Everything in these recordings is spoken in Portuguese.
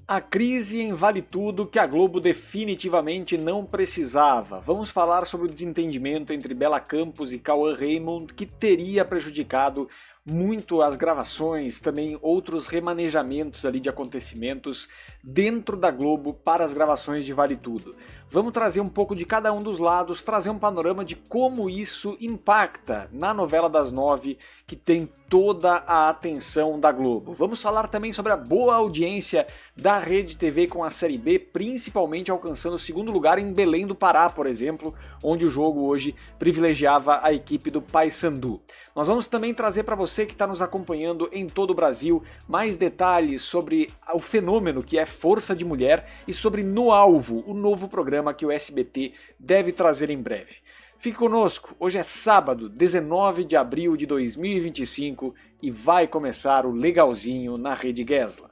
A crise em Vale Tudo que a Globo definitivamente não precisava. Vamos falar sobre o desentendimento entre Bela Campos e Cauã Raymond que teria prejudicado muito as gravações, também outros remanejamentos ali de acontecimentos dentro da Globo para as gravações de Vale Tudo. Vamos trazer um pouco de cada um dos lados, trazer um panorama de como isso impacta na novela das 9, que tem toda a atenção da Globo. Vamos falar também sobre a boa audiência da Rede TV com a Série B, principalmente alcançando o segundo lugar em Belém do Pará, por exemplo, onde o jogo hoje privilegiava a equipe do Paysandu. Nós vamos também trazer para você que está nos acompanhando em todo o Brasil mais detalhes sobre o fenômeno que é Força de Mulher e sobre No Alvo, o novo programa que o SBT deve trazer em breve. Fique conosco, hoje é sábado, 19 de abril de 2025 e vai começar o Legalzinho na Rede Gesla.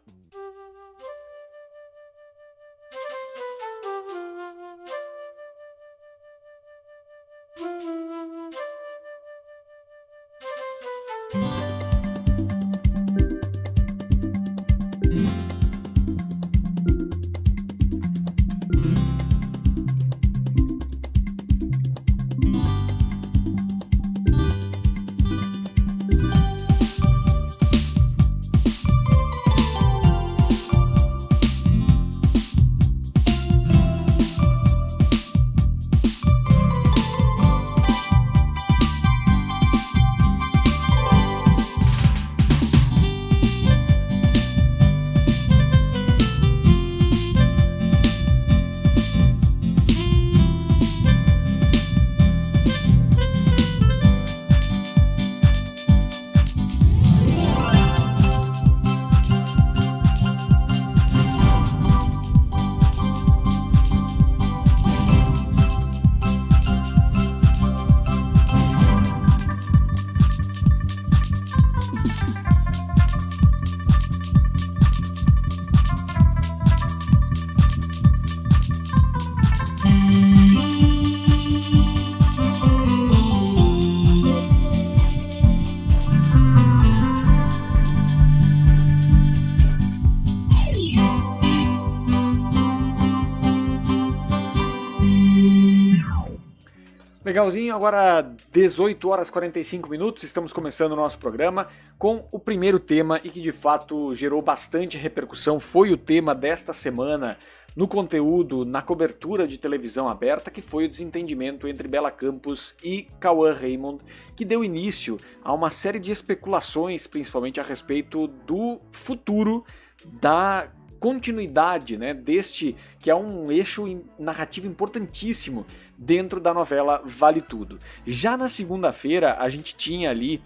Legalzinho, agora 18 horas e 45 minutos, estamos começando o nosso programa com o primeiro tema e que de fato gerou bastante repercussão, foi o tema desta semana no conteúdo, na cobertura de televisão aberta, que foi o desentendimento entre Bela Campos e Cauã Raymond, que deu início a uma série de especulações, principalmente a respeito do futuro da continuidade, né, deste que é um eixo narrativo importantíssimo dentro da novela Vale Tudo. Já na segunda-feira a gente tinha ali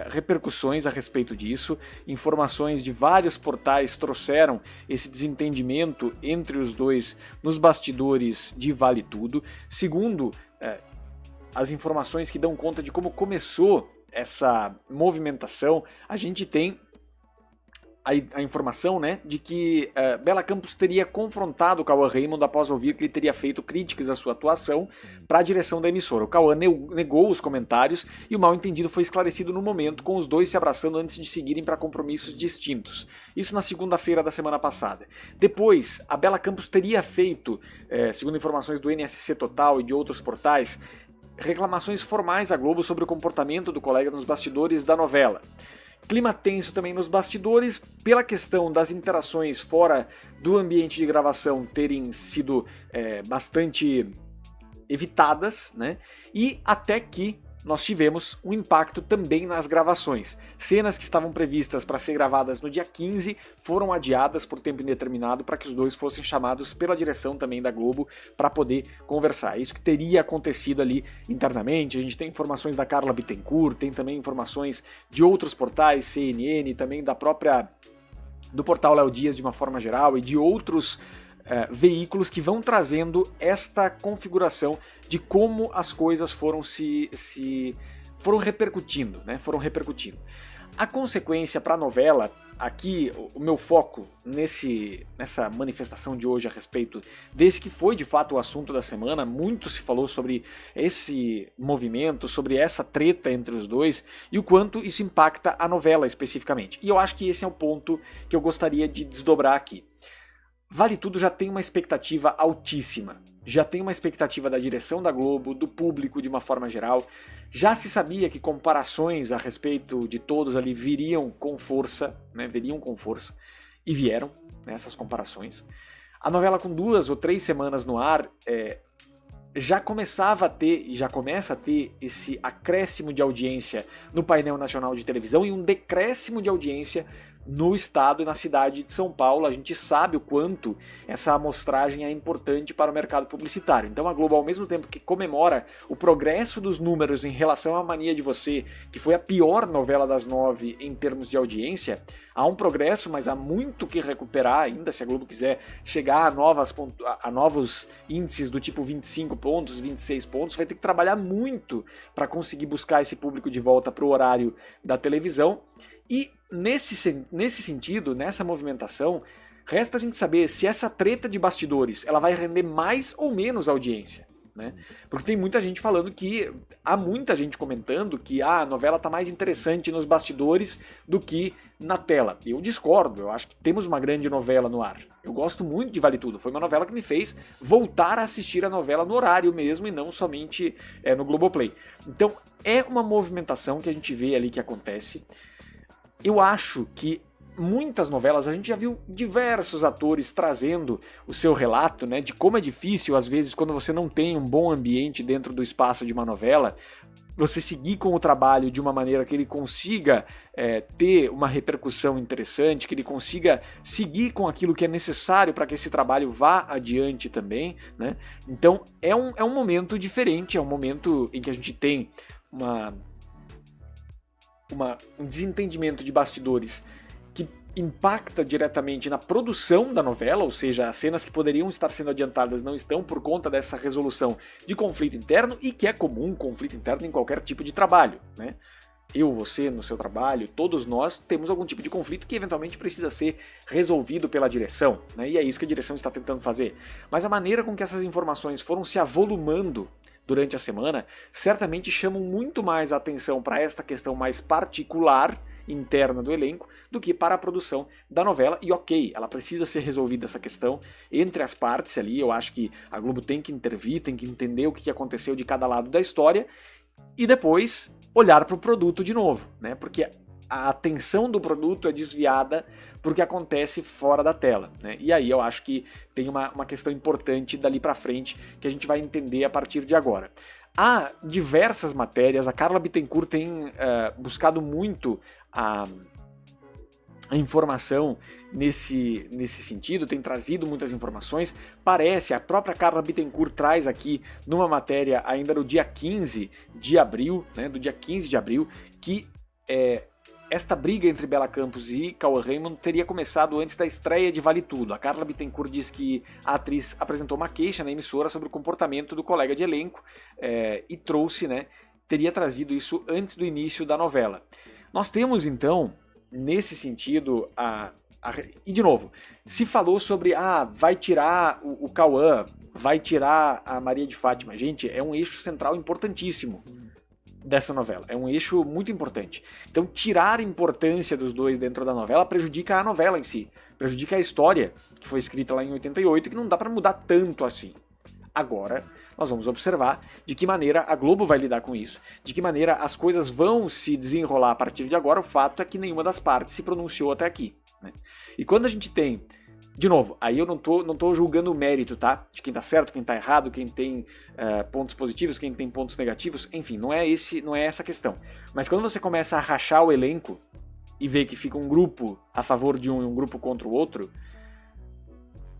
repercussões a respeito disso, informações de vários portais trouxeram esse desentendimento entre os dois nos bastidores de Vale Tudo. Segundo as informações que dão conta de como começou essa movimentação, a gente tem a informação, né, de que Bela Campos teria confrontado o Cauã Raymond após ouvir que ele teria feito críticas à sua atuação para a direção da emissora. O Cauã negou os comentários e o mal-entendido foi esclarecido no momento, com os dois se abraçando antes de seguirem para compromissos distintos. Isso na segunda-feira da semana passada. Depois, a Bela Campos teria feito, segundo informações do NSC Total e de outros portais, reclamações formais à Globo sobre o comportamento do colega nos bastidores da novela. Clima tenso também nos bastidores, pela questão das interações fora do ambiente de gravação terem sido bastante evitadas, né? E até que nós tivemos um impacto também nas gravações. Cenas que estavam previstas para ser gravadas no dia 15 foram adiadas por tempo indeterminado para que os dois fossem chamados pela direção também da Globo para poder conversar. Isso que teria acontecido ali internamente. A gente tem informações da Carla Bittencourt, tem também informações de outros portais, CNN, também do portal Léo Dias de uma forma geral e de outros veículos que vão trazendo esta configuração de como as coisas foram foram repercutindo, né? Foram repercutindo. A consequência para a novela, aqui o meu foco nessa manifestação de hoje a respeito desse que foi de fato o assunto da semana, muito se falou sobre esse movimento, sobre essa treta entre os dois e o quanto isso impacta a novela especificamente. E eu acho que esse é o ponto que eu gostaria de desdobrar aqui. Vale Tudo já tem uma expectativa altíssima. Já tem uma expectativa da direção da Globo, do público de uma forma geral. Já se sabia que comparações a respeito de todos ali viriam com força, né? E vieram, né, essas comparações. A novela com 2 ou 3 semanas no ar já começava a ter, e já começa a ter, esse acréscimo de audiência no painel nacional de televisão e um decréscimo de audiência no estado e na cidade de São Paulo. A gente sabe o quanto essa amostragem é importante para o mercado publicitário. Então a Globo, ao mesmo tempo que comemora o progresso dos números em relação à Mania de Você, que foi a pior novela das 9 em termos de audiência, há um progresso, mas há muito que recuperar ainda. Se a Globo quiser chegar a novos índices do tipo 25 pontos, 26 pontos, vai ter que trabalhar muito para conseguir buscar esse público de volta para o horário da televisão. E nesse sentido, nessa movimentação, resta a gente saber se essa treta de bastidores ela vai render mais ou menos audiência, né? Porque tem muita gente falando que, há muita gente comentando que a novela está mais interessante nos bastidores do que na tela. Eu discordo, eu acho que temos uma grande novela no ar. Eu gosto muito de Vale Tudo, foi uma novela que me fez voltar a assistir a novela no horário mesmo e não somente no Globoplay. Então é uma movimentação que a gente vê ali que acontece. Eu acho que muitas novelas, a gente já viu diversos atores trazendo o seu relato, né, de como é difícil, às vezes, quando você não tem um bom ambiente dentro do espaço de uma novela, você seguir com o trabalho de uma maneira que ele consiga ter uma repercussão interessante, que ele consiga seguir com aquilo que é necessário para que esse trabalho vá adiante também, né? Então é um momento diferente, é um momento em que a gente tem um desentendimento de bastidores que impacta diretamente na produção da novela, ou seja, as cenas que poderiam estar sendo adiantadas não estão por conta dessa resolução de conflito interno, e que é comum conflito interno em qualquer tipo de trabalho, né? Eu, você, no seu trabalho, todos nós temos algum tipo de conflito que eventualmente precisa ser resolvido pela direção, né? E é isso que a direção está tentando fazer. Mas a maneira com que essas informações foram se avolumando durante a semana certamente chamam muito mais a atenção para esta questão mais particular interna do elenco do que para a produção da novela. E ok, ela precisa ser resolvida, essa questão entre as partes ali. Eu acho que a Globo tem que intervir, tem que entender o que aconteceu de cada lado da história e depois olhar para o produto de novo, né? Porque a atenção do produto é desviada por que acontece fora da tela, né? E aí eu acho que tem uma questão importante dali para frente que a gente vai entender a partir de agora. Há diversas matérias, a Carla Bittencourt tem buscado muito a informação nesse sentido, tem trazido muitas informações. Parece, a própria Carla Bittencourt traz aqui numa matéria ainda no dia 15 de abril, né, do dia 15 de abril, que esta briga entre Bela Campos e Cauã Raymond teria começado antes da estreia de Vale Tudo. A Carla Bittencourt diz que a atriz apresentou uma queixa na emissora sobre o comportamento do colega de elenco e teria trazido isso antes do início da novela. Nós temos então, nesse sentido, e de novo, se falou sobre vai tirar o Cauã, vai tirar a Maria de Fátima. Gente, é um eixo central importantíssimo dessa novela, é um eixo muito importante. Então tirar a importância dos dois dentro da novela prejudica a novela em si, prejudica a história que foi escrita lá em 88, que não dá para mudar tanto assim. Agora, nós vamos observar de que maneira a Globo vai lidar com isso, de que maneira as coisas vão se desenrolar a partir de agora. O fato é que nenhuma das partes se pronunciou até aqui, né? E quando a gente tem, de novo, aí eu não tô julgando o mérito, tá? De quem tá certo, quem tá errado, quem tem pontos positivos, quem tem pontos negativos, enfim, não é essa a questão. Mas quando você começa a rachar o elenco e vê que fica um grupo a favor de um e um grupo contra o outro,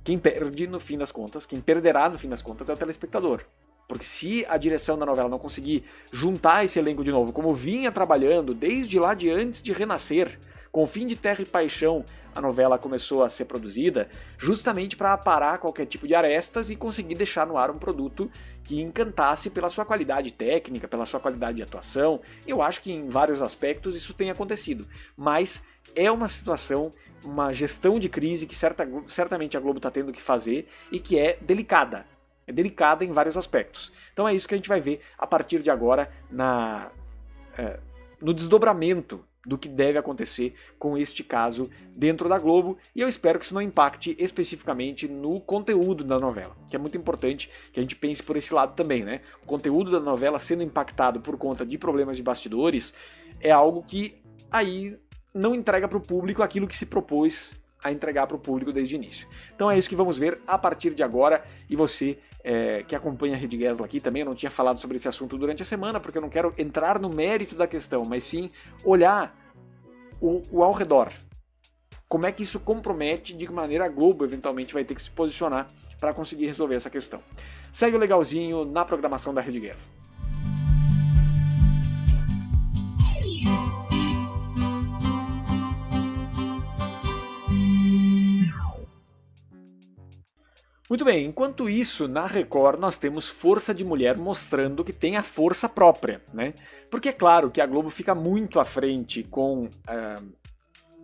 quem perde no fim das contas, quem perderá no fim das contas é o telespectador. Porque se a direção da novela não conseguir juntar esse elenco de novo, como vinha trabalhando desde lá de antes de renascer, com o fim de Terra e Paixão, a novela começou a ser produzida justamente para aparar qualquer tipo de arestas e conseguir deixar no ar um produto que encantasse pela sua qualidade técnica, pela sua qualidade de atuação. Eu acho que em vários aspectos isso tem acontecido, mas é uma situação, uma gestão de crise que certamente a Globo está tendo que fazer e que é delicada. É delicada em vários aspectos. Então é isso que a gente vai ver a partir de agora no desdobramento do que deve acontecer com este caso dentro da Globo, e eu espero que isso não impacte especificamente no conteúdo da novela, que é muito importante que a gente pense por esse lado também, né? O conteúdo da novela sendo impactado por conta de problemas de bastidores é algo que aí não entrega para o público aquilo que se propôs a entregar para o público desde o início. Então é isso que vamos ver a partir de agora, e você que acompanha a Rede Gesla aqui também, eu não tinha falado sobre esse assunto durante a semana, porque eu não quero entrar no mérito da questão, mas sim olhar o ao redor. Como é que isso compromete, de que maneira a Globo eventualmente vai ter que se posicionar para conseguir resolver essa questão. Segue o legalzinho na programação da Rede Gesla. Muito bem, enquanto isso, na Record nós temos Força de Mulher mostrando que tem a força própria, né? Porque é claro que a Globo fica muito à frente com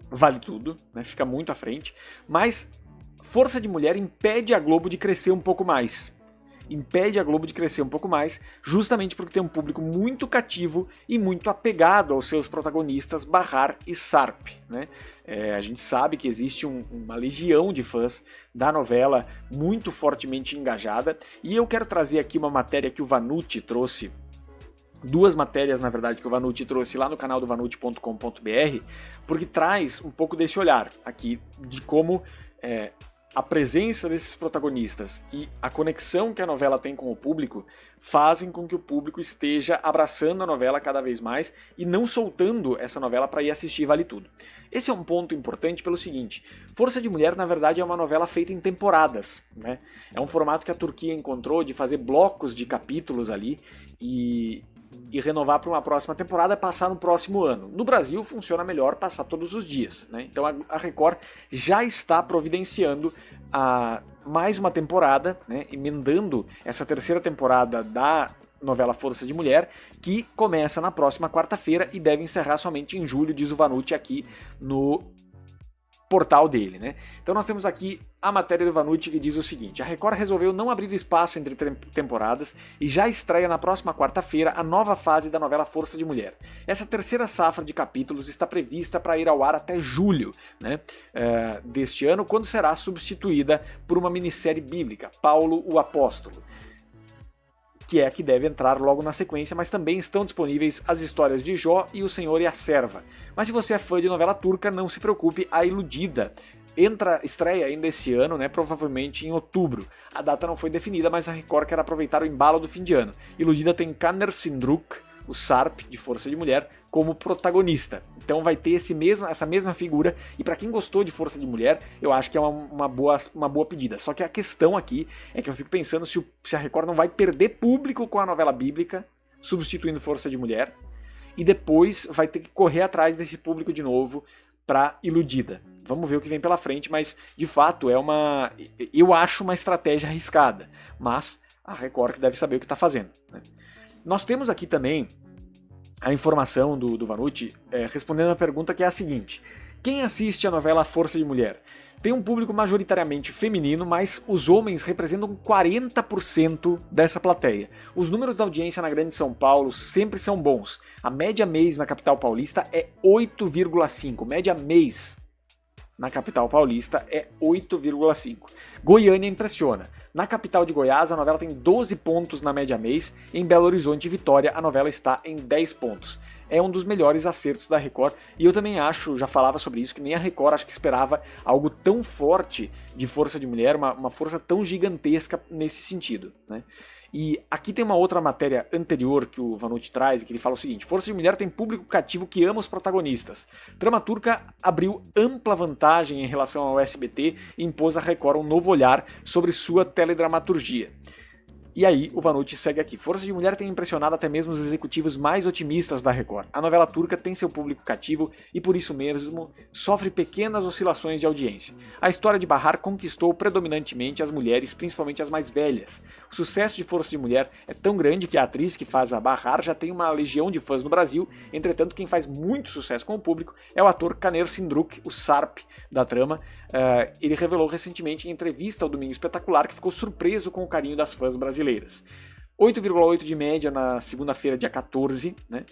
Vale Tudo, né? Fica muito à frente, mas Força de Mulher impede a Globo de crescer um pouco mais. Impede a Globo de crescer um pouco mais, justamente porque tem um público muito cativo e muito apegado aos seus protagonistas Bahar e Sarp, né? A gente sabe que existe uma legião de fãs da novela muito fortemente engajada, e eu quero trazer aqui uma matéria que o Vanucci trouxe, duas matérias, na verdade, que o Vanucci trouxe lá no canal do vanucci.com.br, porque traz um pouco desse olhar aqui de como a presença desses protagonistas e a conexão que a novela tem com o público fazem com que o público esteja abraçando a novela cada vez mais e não soltando essa novela para ir assistir Vale Tudo. Esse é um ponto importante pelo seguinte: Força de Mulher, na verdade, é uma novela feita em temporadas, né? É um formato que a Turquia encontrou de fazer blocos de capítulos ali e renovar para uma próxima temporada, passar no próximo ano. No Brasil funciona melhor passar todos os dias, né? Então a Record já está providenciando mais uma temporada, né? Emendando essa terceira temporada da novela Força de Mulher, que começa na próxima quarta-feira e deve encerrar somente em julho, diz o Vanucci aqui no portal dele, né? Então nós temos aqui a matéria do Vanucci que diz o seguinte: a Record resolveu não abrir espaço entre temporadas e já estreia na próxima quarta-feira a nova fase da novela Força de Mulher. Essa terceira safra de capítulos está prevista para ir ao ar até julho, né, deste ano, quando será substituída por uma minissérie bíblica, Paulo o Apóstolo, que é a que deve entrar logo na sequência, mas também estão disponíveis as histórias de Jó e o Senhor e a Serva. Mas se você é fã de novela turca, não se preocupe, A Iludida estreia ainda esse ano, né, provavelmente em outubro. A data não foi definida, mas a Record quer aproveitar o embalo do fim de ano. Iludida tem Caner Sindruk, o Sarp, de Força de Mulher, como protagonista. Então vai ter essa mesma figura, e para quem gostou de Força de Mulher, eu acho que é uma boa pedida. Só que a questão aqui é que eu fico pensando se a Record não vai perder público com a novela bíblica, substituindo Força de Mulher, e depois vai ter que correr atrás desse público de novo para Iludida. Vamos ver o que vem pela frente, mas de fato eu acho uma estratégia arriscada, mas a Record que deve saber o que está fazendo, né? Nós temos aqui também a informação do Vanucci respondendo a pergunta que é a seguinte: quem assiste a novela Força de Mulher? Tem um público majoritariamente feminino, mas os homens representam 40% dessa plateia. Os números da audiência na Grande São Paulo sempre são bons. A média mês na capital paulista é 8,5. Média mês na capital paulista é 8,5. Goiânia impressiona. Na capital de Goiás, a novela tem 12 pontos na média mês. Em Belo Horizonte e Vitória, a novela está em 10 pontos. É um dos melhores acertos da Record, e eu também acho, já falava sobre isso, que nem a Record acho que esperava algo tão forte de Força de Mulher, uma força tão gigantesca nesse sentido, né? E aqui tem uma outra matéria anterior que o Vanucci traz, que ele fala o seguinte: Força de Mulher tem público cativo que ama os protagonistas. Trama turca abriu ampla vantagem em relação ao SBT e impôs à Record um novo olhar sobre sua teledramaturgia. E aí o Vanucci segue aqui: Força de Mulher tem impressionado até mesmo os executivos mais otimistas da Record. A novela turca tem seu público cativo e por isso mesmo sofre pequenas oscilações de audiência. A história de Bahar conquistou predominantemente as mulheres, principalmente as mais velhas. O sucesso de Força de Mulher é tão grande que a atriz que faz a Bahar já tem uma legião de fãs no Brasil. Entretanto, quem faz muito sucesso com o público é o ator Caner Sindruk, o Sarp da trama. Ele revelou recentemente em entrevista ao Domingo Espetacular que ficou surpreso com o carinho das fãs brasileiras. 8,8 de média na segunda-feira, dia 14, né?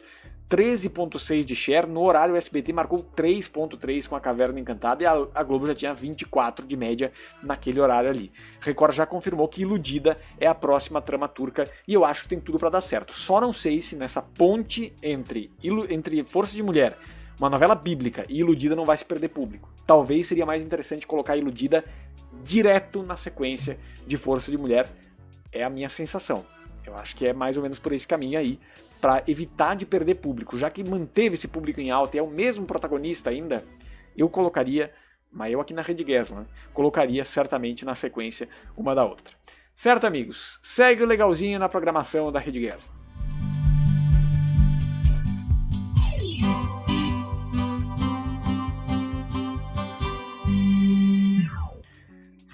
13,6 de share, no horário o SBT marcou 3,3 com a Caverna Encantada e a Globo já tinha 24 de média naquele horário ali. Record já confirmou que Iludida é a próxima trama turca e eu acho que tem tudo para dar certo. Só não sei se nessa ponte entre Força de Mulher, uma novela bíblica, e Iludida não vai se perder público. Talvez seria mais interessante colocar Iludida direto na sequência de Força de Mulher, é a minha sensação. Eu acho que é mais ou menos por esse caminho aí, para evitar de perder público, já que manteve esse público em alta e é o mesmo protagonista ainda, eu colocaria, mas eu aqui na Rede Gessler, colocaria certamente na sequência uma da outra. Certo, amigos? Segue o legalzinho na programação da Rede Gessler.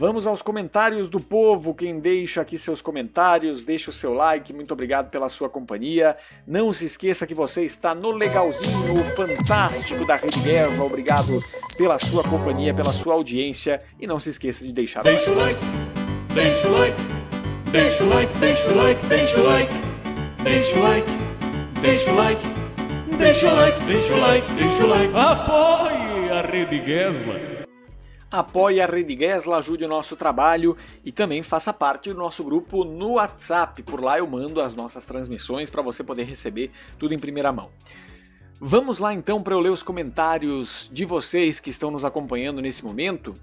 Vamos aos comentários do povo. Quem deixa aqui seus comentários, deixa o seu like, muito obrigado pela sua companhia. Não se esqueça que você está no legalzinho, o fantástico da Rede Gessler. Obrigado pela sua companhia, pela sua audiência. E não se esqueça de deixar o like. Deixa o like, deixa o like, deixa o like, deixa o like, deixa o like, deixa o like, deixa o like, deixa o like, deixa o like. Apoie a Rede Gessler. Apoie a Rede Gessler, ajude o nosso trabalho e também faça parte do nosso grupo no WhatsApp. Por lá eu mando as nossas transmissões para você poder receber tudo em primeira mão. Vamos lá então para eu ler os comentários de vocês que estão nos acompanhando nesse momento.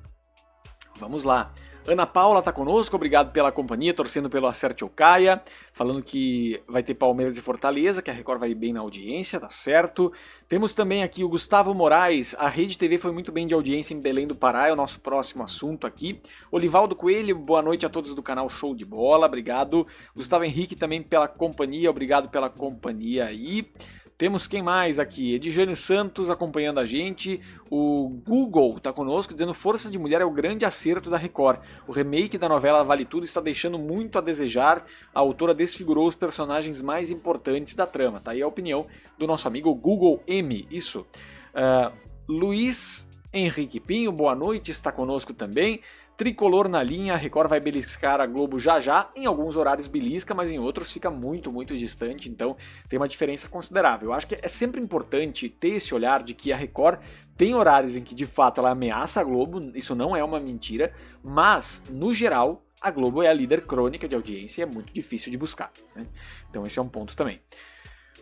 Vamos lá. Ana Paula está conosco, obrigado pela companhia, torcendo pelo Acerte ou Caia, falando que vai ter Palmeiras e Fortaleza, que a Record vai bem na audiência, tá certo. Temos também aqui o Gustavo Moraes, a Rede TV foi muito bem de audiência em Belém do Pará, é o nosso próximo assunto aqui. Olivaldo Coelho, boa noite a todos do canal Show de Bola, obrigado. Gustavo Henrique também pela companhia, obrigado pela companhia aí. Temos quem mais aqui? Edjânio Santos acompanhando a gente. O Google está conosco dizendo Força de Mulher é o grande acerto da Record. O remake da novela Vale Tudo está deixando muito a desejar. A autora desfigurou os personagens mais importantes da trama. Tá aí a opinião do nosso amigo Google M. Isso. Luiz Henrique Pinho, boa noite, está conosco também. Tricolor na linha, a Record vai beliscar a Globo já já, em alguns horários belisca, mas em outros fica muito, muito distante, então tem uma diferença considerável. Eu acho que é sempre importante ter esse olhar de que a Record tem horários em que de fato ela ameaça a Globo, isso não é uma mentira, mas no geral a Globo é a líder crônica de audiência e é muito difícil de buscar, né? Então esse é um ponto também.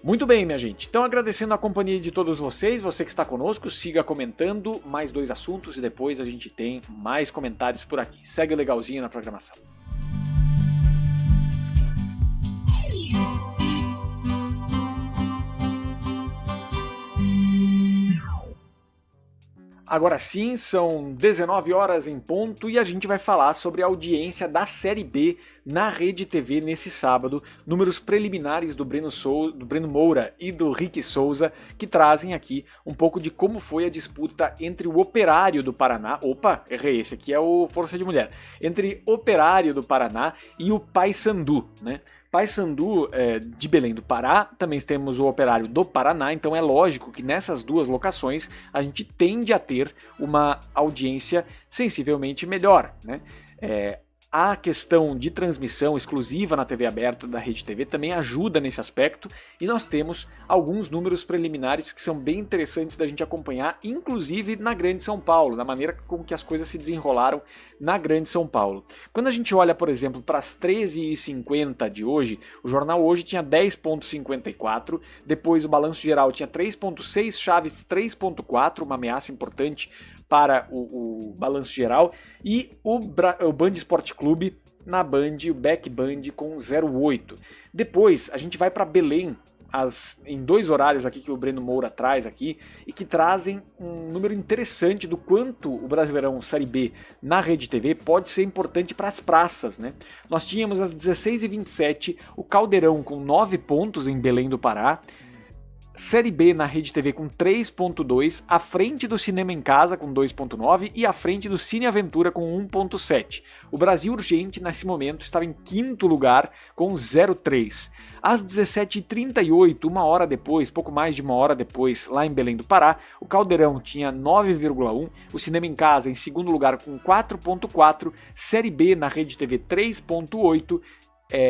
Muito bem, minha gente. Então, agradecendo a companhia de todos vocês, você que está conosco, siga comentando mais 2 assuntos e depois a gente tem mais comentários por aqui. Segue o legalzinho na programação. Agora sim, são 19 horas em ponto e a gente vai falar sobre a audiência da Série B na Rede TV nesse sábado, números preliminares do Breno Moura e do Rick Souza, que trazem aqui um pouco de como foi a disputa entre o Operário do Paraná, errei, esse aqui é o Força de Mulher, entre Operário do Paraná e o Paysandu, né? Paysandu de Belém do Pará, também temos o Operário do Paraná, então é lógico que nessas duas locações a gente tende a ter uma audiência sensivelmente melhor, né? A questão de transmissão exclusiva na TV aberta da Rede TV também ajuda nesse aspecto e nós temos alguns números preliminares que são bem interessantes da gente acompanhar, inclusive na Grande São Paulo, na maneira como que as coisas se desenrolaram na Grande São Paulo. Quando a gente olha, por exemplo, para as 13h50 de hoje, o jornal hoje tinha 10,54, depois o Balanço Geral tinha 3,6, Chaves 3,4, uma ameaça importante para o Balanço Geral, e o Band Esporte Clube na Band, o Back Band com 0,8. Depois a gente vai para Belém, em 2 horários aqui que o Breno Moura traz aqui, e que trazem um número interessante do quanto o Brasileirão Série B na Rede TV pode ser importante para as praças, né? Nós tínhamos às 16h27 o Caldeirão com 9 pontos em Belém do Pará, Série B na Rede TV com 3.2, à frente do Cinema em Casa com 2.9 e à frente do Cine Aventura com 1.7. O Brasil Urgente nesse momento estava em 5º lugar com 0.3. Às 17h38, uma hora depois, pouco mais de uma hora depois, lá em Belém do Pará, o Caldeirão tinha 9,1, o Cinema em Casa em 2º lugar com 4.4, Série B na Rede TV 3.8,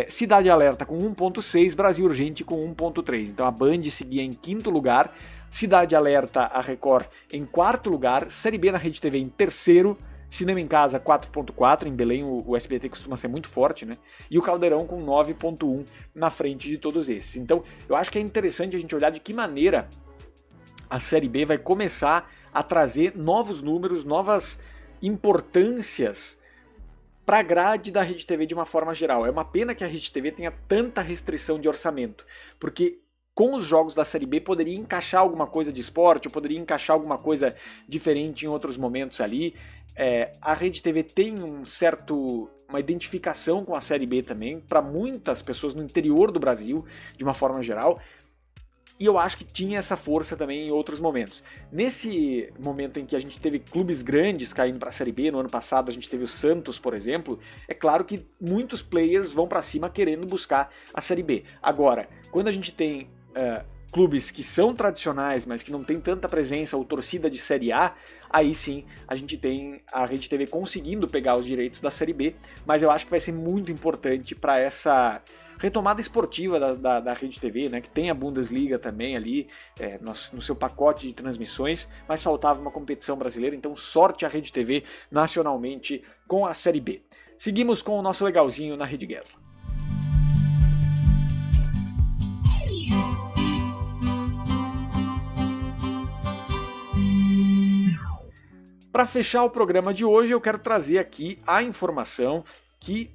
Cidade Alerta com 1.6, Brasil Urgente com 1.3. Então a Band seguia em quinto lugar, Cidade Alerta, a Record, em quarto lugar, Série B na Rede TV em terceiro, Cinema em Casa 4.4, em Belém o SBT costuma ser muito forte, né? E o Caldeirão com 9.1 na frente de todos esses. Então eu acho que é interessante a gente olhar de que maneira a Série B vai começar a trazer novos números, novas importâncias para a grade da Rede TV de uma forma geral. É uma pena que a Rede TV tenha tanta restrição de orçamento, porque com os jogos da Série B poderia encaixar alguma coisa de esporte, ou poderia encaixar alguma coisa diferente em outros momentos ali. A Rede TV tem uma identificação com a Série B também, para muitas pessoas no interior do Brasil, de uma forma geral, e eu acho que tinha essa força também em outros momentos. Nesse momento em que a gente teve clubes grandes caindo para a Série B, no ano passado a gente teve o Santos, por exemplo, é claro que muitos players vão para cima querendo buscar a Série B. Agora, quando a gente tem clubes que são tradicionais, mas que não tem tanta presença ou torcida de Série A, aí sim a gente tem a Rede TV conseguindo pegar os direitos da Série B, mas eu acho que vai ser muito importante para essa retomada esportiva da Rede TV, né, que tem a Bundesliga também ali no seu pacote de transmissões, mas faltava uma competição brasileira, então sorte a Rede TV nacionalmente com a Série B. Seguimos com o nosso legalzinho na Rede Gesla. Para fechar o programa de hoje, eu quero trazer aqui a informação que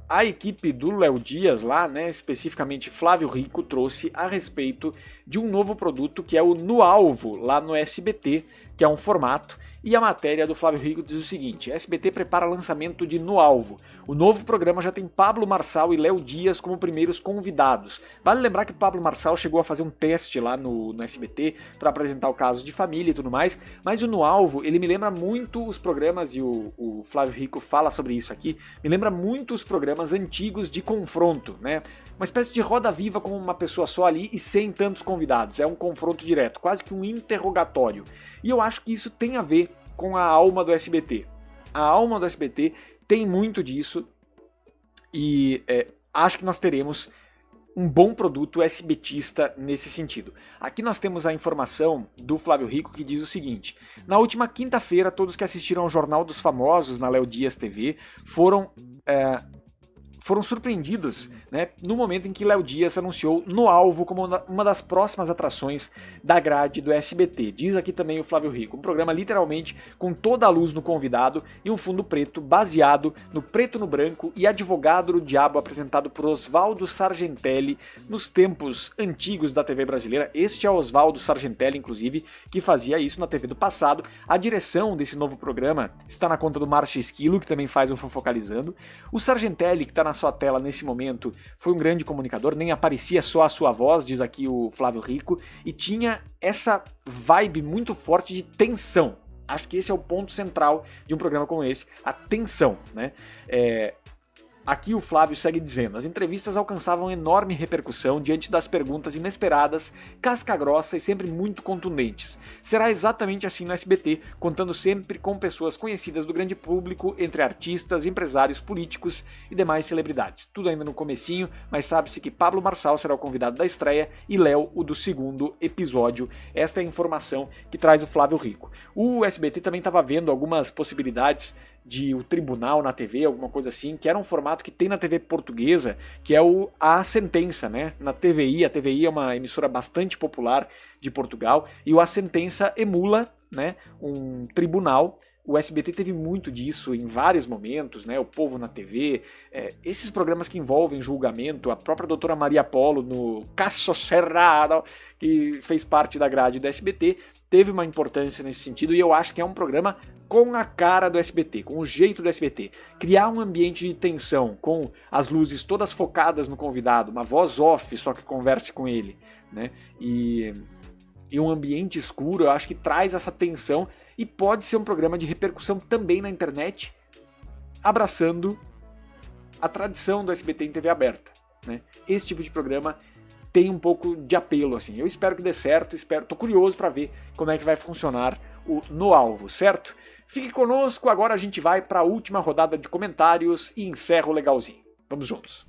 a equipe do Léo Dias lá, né, especificamente Flávio Rico, trouxe a respeito de um novo produto que é o No Alvo, lá no SBT, que é um formato, e a matéria do Flávio Rico diz o seguinte: SBT prepara lançamento de No Alvo. O novo programa já tem Pablo Marçal e Léo Dias como primeiros convidados. Vale lembrar que Pablo Marçal chegou a fazer um teste lá no SBT para apresentar o Caso de Família e tudo mais, mas o No Alvo, ele me lembra muito os programas, e o Flávio Rico fala sobre isso aqui, me lembra muito os programas antigos de confronto, né? Uma espécie de roda viva com uma pessoa só ali e sem tantos convidados. É um confronto direto, quase que um interrogatório. E eu acho que isso tem a ver com a alma do SBT. A alma do SBT tem muito disso e acho que nós teremos um bom produto SBTista nesse sentido. Aqui nós temos a informação do Flávio Rico que diz o seguinte: na última quinta-feira, todos que assistiram ao Jornal dos Famosos na Léo Dias TV foram surpreendidos, né, no momento em que Léo Dias anunciou No Alvo como uma das próximas atrações da grade do SBT. Diz aqui também o Flávio Rico, um programa literalmente com toda a luz no convidado e um fundo preto baseado no Preto no Branco e Advogado do Diabo, apresentado por Oswaldo Sargentelli nos tempos antigos da TV brasileira. Este é Oswaldo Sargentelli, inclusive, que fazia isso na TV do passado. A direção desse novo programa está na conta do Márcio Esquilo, que também faz o Fofocalizando. O Sargentelli, que está na sua tela nesse momento, foi um grande comunicador, nem aparecia só a sua voz, diz aqui o Flávio Rico, e tinha essa vibe muito forte de tensão. Acho que esse é o ponto central de um programa como esse, a tensão, né? Aqui o Flávio segue dizendo: as entrevistas alcançavam enorme repercussão diante das perguntas inesperadas, casca-grossa e sempre muito contundentes. Será exatamente assim no SBT, contando sempre com pessoas conhecidas do grande público, entre artistas, empresários, políticos e demais celebridades. Tudo ainda no comecinho, mas sabe-se que Pablo Marçal será o convidado da estreia e Léo o do segundo episódio. Esta é a informação que traz o Flávio Rico. O SBT também estava vendo algumas possibilidades de o tribunal na TV, alguma coisa assim, que era um formato que tem na TV portuguesa, que é a Sentença, né? Na TVI, a TVI é uma emissora bastante popular de Portugal, e o A Sentença emula, né, um tribunal. O SBT teve muito disso em vários momentos, né? O Povo na TV, esses programas que envolvem julgamento, a própria doutora Maria Polo no Caso Cerrado, que fez parte da grade do SBT, teve uma importância nesse sentido, e eu acho que é um programa com a cara do SBT, com o jeito do SBT. Criar um ambiente de tensão, com as luzes todas focadas no convidado, uma voz off só que converse com ele, né? E um ambiente escuro, eu acho que traz essa tensão e pode ser um programa de repercussão também na internet, abraçando a tradição do SBT em TV aberta, né? Esse tipo de programa tem um pouco de apelo, assim. Eu espero que dê certo, tô curioso para ver como é que vai funcionar o No Alvo, certo? Fique conosco, agora a gente vai para a última rodada de comentários e encerra o legalzinho. Vamos juntos.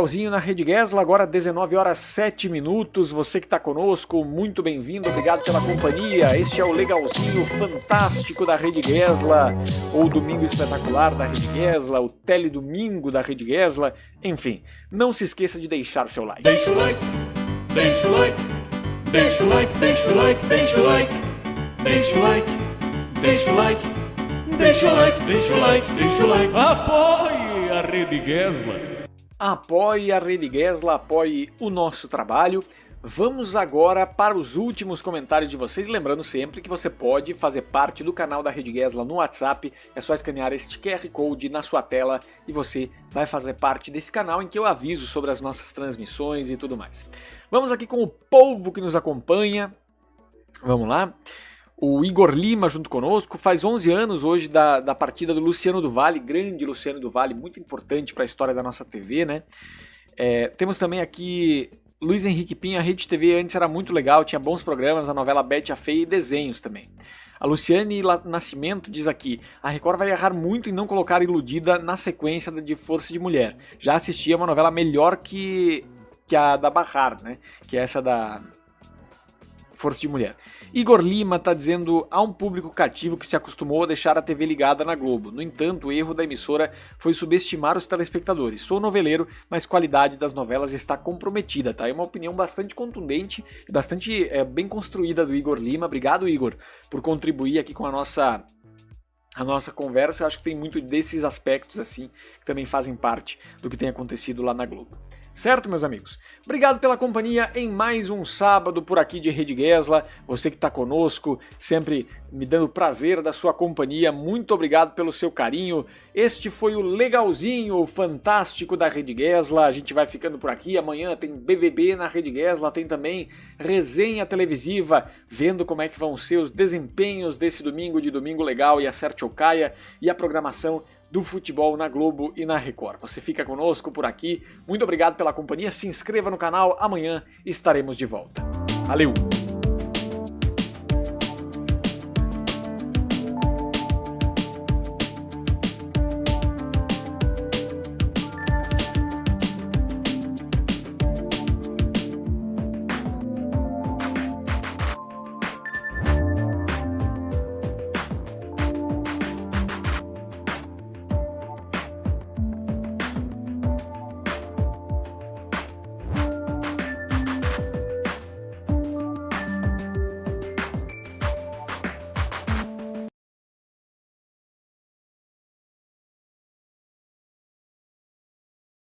Legalzinho na Rede Gesla, agora 19 horas 7 minutos. Você que está conosco, muito bem-vindo, obrigado pela companhia. Este é o Legalzinho fantástico da Rede Gesla, ou Domingo Espetacular da Rede Gesla, o Teledomingo da Rede Gesla, enfim. Não se esqueça de deixar seu like. Deixa o like, deixa o like, deixa o like, deixa o like, deixa o like, deixa o like, deixa o like, deixa o like, deixa o like, deixa o like. Apoie a Rede Gesla. Apoie a Rede Gesla, apoie o nosso trabalho. Vamos agora para os últimos comentários de vocês, lembrando sempre que você pode fazer parte do canal da Rede Gesla no WhatsApp, é só escanear este QR Code na sua tela e você vai fazer parte desse canal em que eu aviso sobre as nossas transmissões e tudo mais. Vamos aqui com o povo que nos acompanha, vamos lá. O Igor Lima junto conosco, faz 11 anos hoje da partida do Luciano do Vale, grande Luciano do Vale, muito importante para a história da nossa TV, né? Temos também aqui Luiz Henrique Pinho, a Rede TV antes era muito legal, tinha bons programas, a novela Betty a Feia e desenhos também. A Luciane Nascimento diz aqui, a Record vai errar muito em não colocar Iludida na sequência de Força de Mulher. Já assisti a uma novela melhor que a da Bahar, né? Que é essa da Força de Mulher. Igor Lima está dizendo, há um público cativo que se acostumou a deixar a TV ligada na Globo. No entanto, o erro da emissora foi subestimar os telespectadores. Sou noveleiro, mas a qualidade das novelas está comprometida, tá? É uma opinião bastante contundente e bastante bem construída do Igor Lima. Obrigado, Igor, por contribuir aqui com a nossa conversa. Eu acho que tem muito desses aspectos assim que também fazem parte do que tem acontecido lá na Globo. Certo, meus amigos? Obrigado pela companhia em mais um sábado por aqui de Rede Gesla. Você que está conosco, sempre me dando prazer da sua companhia. Muito obrigado pelo seu carinho. Este foi o Legalzinho, o fantástico da Rede Gesla. A gente vai ficando por aqui. Amanhã tem BBB na Rede Gesla, tem também resenha televisiva, vendo como é que vão ser os desempenhos desse domingo, de Domingo Legal e Acerte ou Caia, e a programação do futebol na Globo e na Record. Você fica conosco por aqui. Muito obrigado pela companhia. Se inscreva no canal. Amanhã estaremos de volta. Valeu!